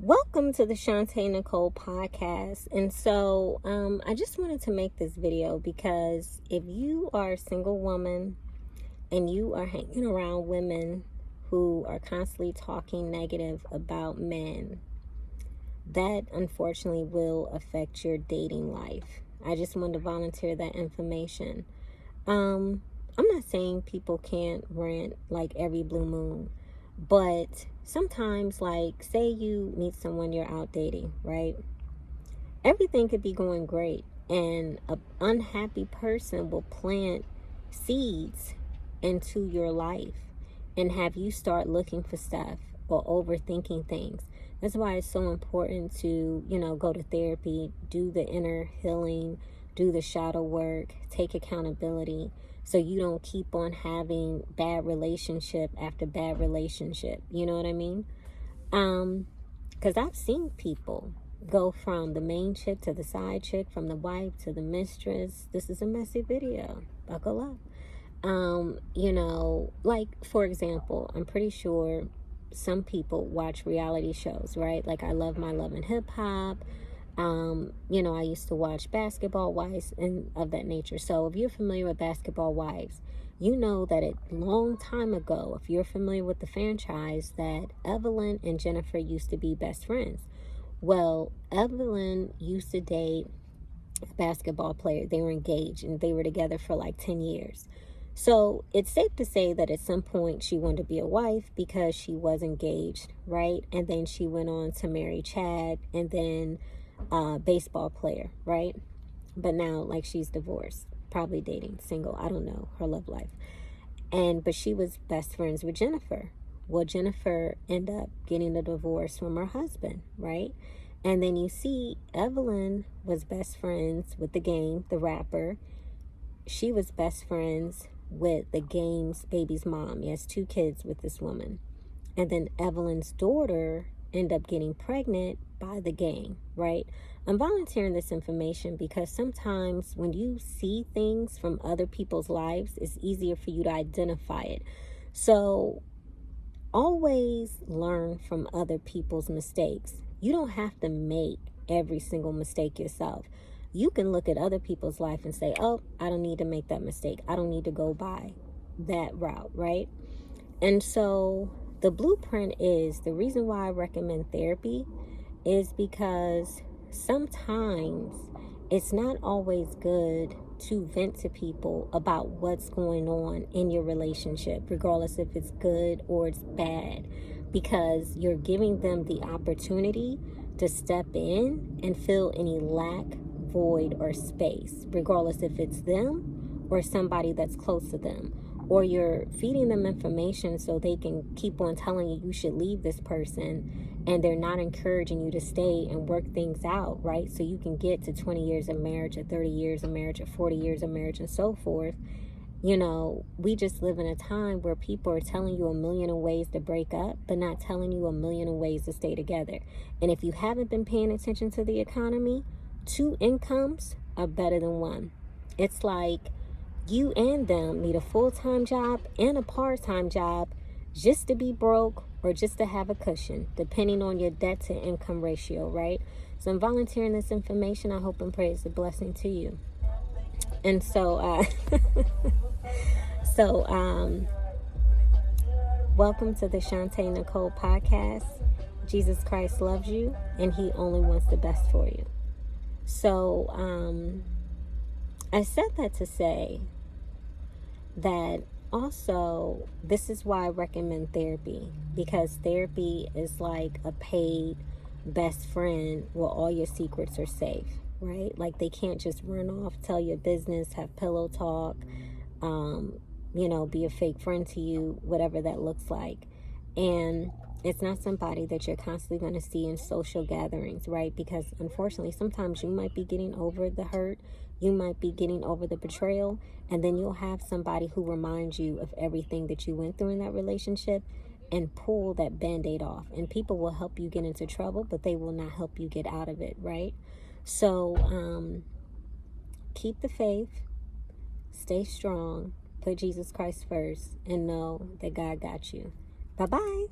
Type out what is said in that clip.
Welcome to the Shantae Nicole podcast. And so I just wanted to make this video because if you are a single woman and you are hanging around women who are constantly talking negative about men, that unfortunately will affect your dating life. I just wanted to volunteer that information. I'm not saying people can't rant like every blue moon, but sometimes, like, say you meet someone you're out dating, right? Everything could be going great, and an unhappy person will plant seeds into your life and have you start looking for stuff or overthinking things. That's why it's so important to, go to therapy, do the inner healing, do the shadow work, take accountability, so you don't keep on having bad relationship after bad relationship. You know what I mean? Because I've seen people go from the main chick to the side chick, from the wife to the mistress. This is a messy video. Buckle up. Like, for example, I'm pretty sure some people watch reality shows, right? Like, I love my Love and Hip Hop. I used to watch Basketball Wives and of that nature. So if you're familiar with Basketball Wives, you know that a long time ago, if you're familiar with the franchise, that Evelyn and Jennifer used to be best friends. Well, Evelyn used to date a basketball player. They were engaged and they were together for like 10 years. So it's safe to say that at some point she wanted to be a wife because she was engaged, right? And then she went on to marry Chad and then baseball player, right? But now, like, she's divorced, probably dating, single, I don't know, her love life. But she was best friends with Jennifer. Well, Jennifer ended up getting a divorce from her husband, right? And then you see Evelyn was best friends with The Game, the rapper. She was best friends with The Game's baby's mom. He has 2 kids with this woman. And then Evelyn's daughter ended up getting pregnant by The Game, right? I'm volunteering this information because sometimes when you see things from other people's lives, it's easier for you to identify it. So always learn from other people's mistakes. You don't have to make every single mistake yourself. You can look at other people's life and say, oh, I don't need to make that mistake. I don't need to go by that route, right? And so the blueprint is, the reason why I recommend therapy is because sometimes it's not always good to vent to people about what's going on in your relationship, regardless if it's good or it's bad, because you're giving them the opportunity to step in and fill any lack, void, or space, regardless if it's them or somebody that's close to them. Or you're feeding them information so they can keep on telling you should leave this person, and they're not encouraging you to stay and work things out, right? So you can get to 20 years of marriage, or 30 years of marriage, or 40 years of marriage, and so forth. We just live in a time where people are telling you a million of ways to break up, but not telling you a million of ways to stay together. And if you haven't been paying attention to the economy, 2 incomes are better than 1. It's like you and them need a full-time job and a part-time job just to be broke or just to have a cushion, depending on your debt to income ratio, right? So I'm volunteering this information. I hope and pray it's a blessing to you. And so, welcome to the Shantae Nicole podcast. Jesus Christ loves you, and he only wants the best for you. So, I said that to say that also this is why I recommend therapy, because therapy is like a paid best friend where all your secrets are safe, right? Like, they can't just run off, tell your business, have pillow talk, be a fake friend to you, whatever that looks like. And it's not somebody that you're constantly going to see in social gatherings, right? Because unfortunately, sometimes you might be getting over the hurt, you might be getting over the betrayal, and then you'll have somebody who reminds you of everything that you went through in that relationship and pull that Band-Aid off. And people will help you get into trouble, but they will not help you get out of it, right? So keep the faith, stay strong, put Jesus Christ first, and know that God got you. Bye-bye.